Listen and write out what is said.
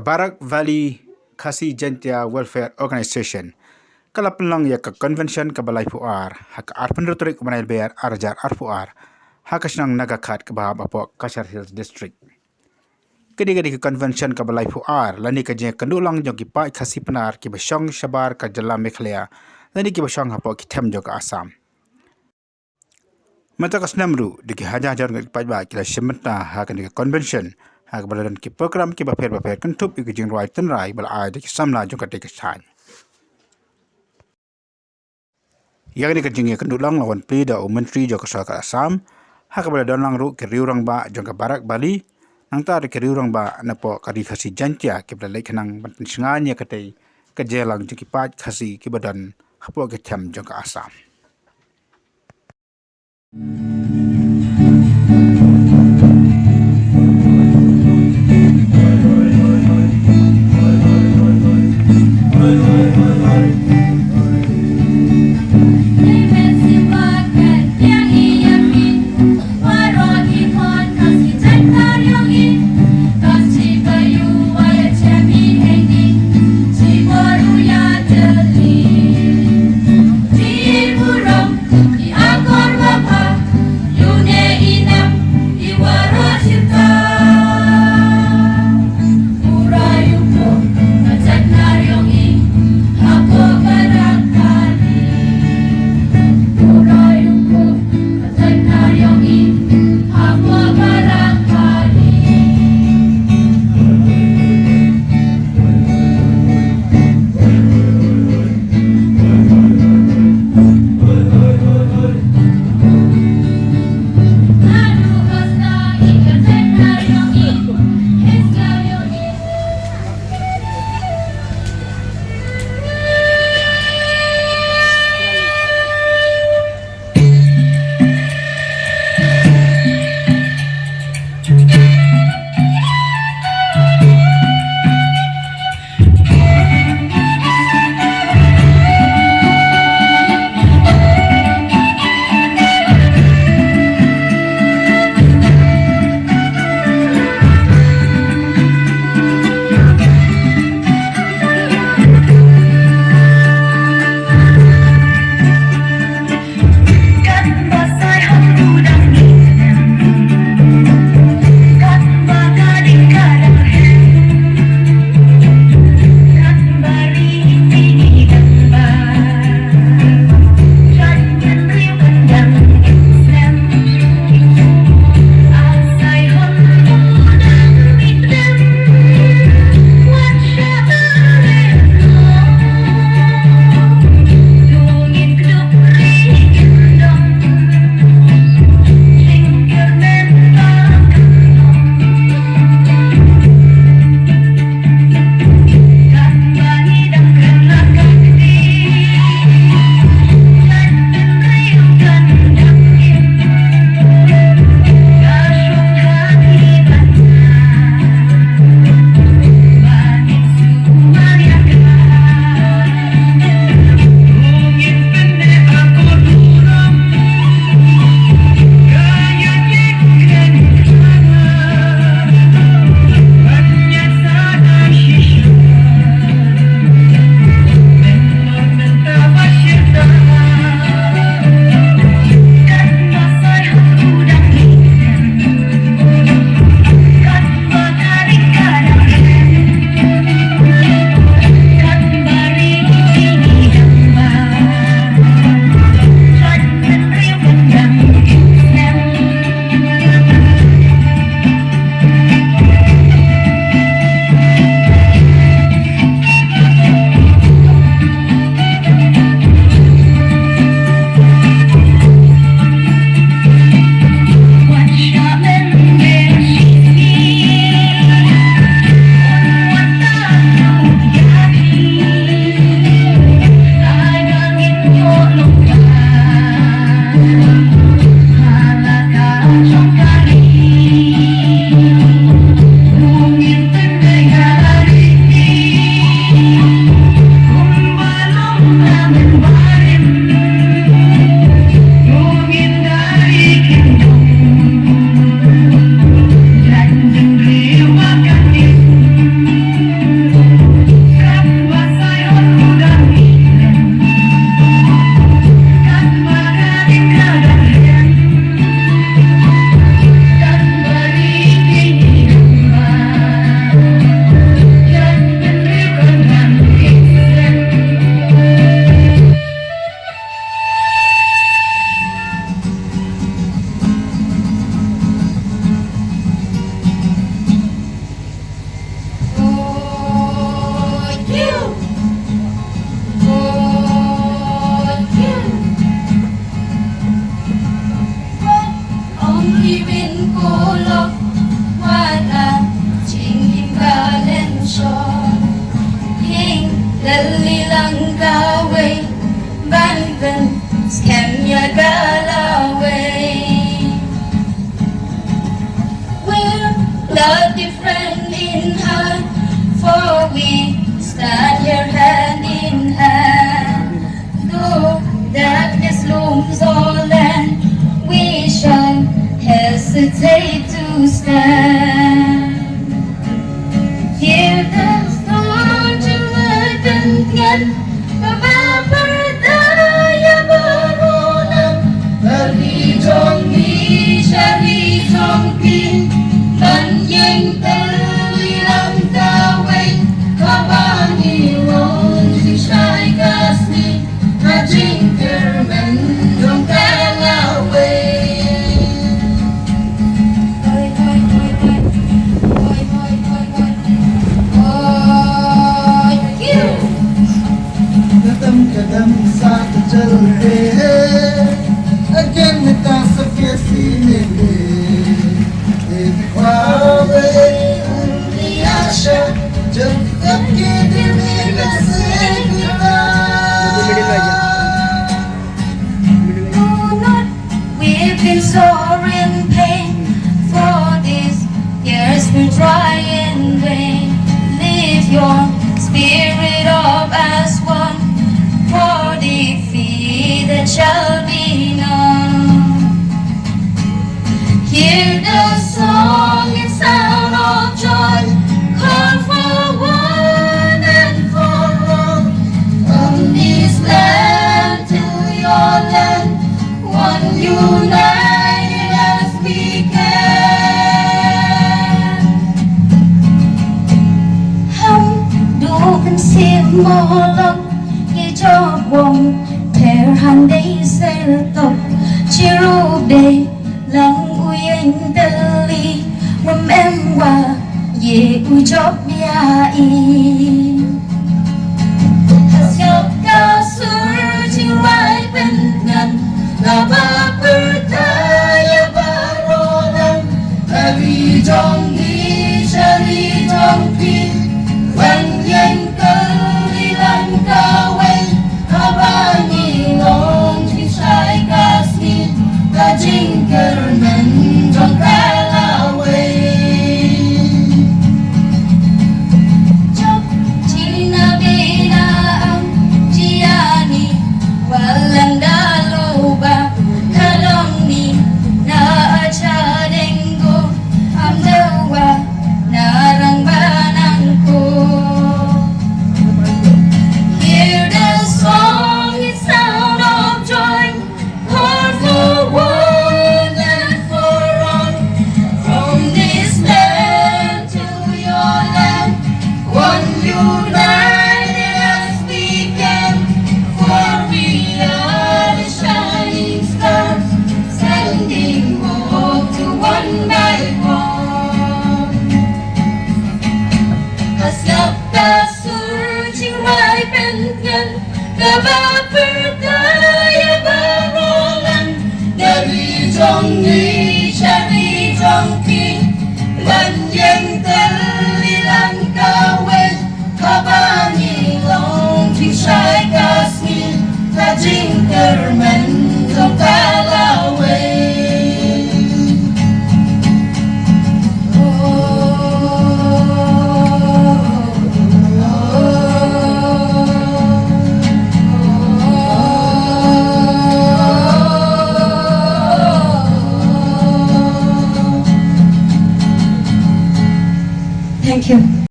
Barak Valley KJWO Welfare Organization kalap lang ya ka convention ka balai puar hak arpen rotrik manai bear arjar arpuar hakas nang nagakat ka bahab apo Kasar Hills District. Kedi-kedi ka convention ka balai puar lani ka je kandulang jong ki pai Khasi Pnar ki basong shabar ka jala Meghalaya lani ki basong apo ki them jong ka Assam. Mata kas namru di ki hajar ngi pai ba ki la shimta hak ni convention hak baladan ki program ki baper kentup ki jing right ten rai bal ai ki samla jong ka te san. Yang ni ka jing ka kandulang lawan pli da menteri jong ka Sarkar Assam hak baladan lang ru ki riurang ba jong ka Barak Valley nang ta ki riurang ba na po ka di khasi jantia ki bala lekhnang ban singanya ka te ka jelang jong ki pat khasi ki badan hapo ki them jong ka Assam. hesitate to stand. Hear the storm to berdengan, berdaya berulang, berhijau ni cari jongkin, dan yang terlilang kawin, kabani wong si syai kasni, hajing kermen dong kalawin. कदम साथ चल रहे हैं again मिटा सके सीने में एक ख्वाब उनकी आशा जब तक के दिल में बसे We've been sore in pain for these years we try in vain. Lift your spirit up as one, for defeat that shall be known. Hear the song and sound of joy, call for one and for all. From this land to your land, one united as we can. Hum du kan sim molok cho bông theo hành đây sẽ tộc chỉ rụp đây lòng ui anh tơ ly mầm em qua về ui chóp ya y hạt dọc cao sur chỉ vai bên gần là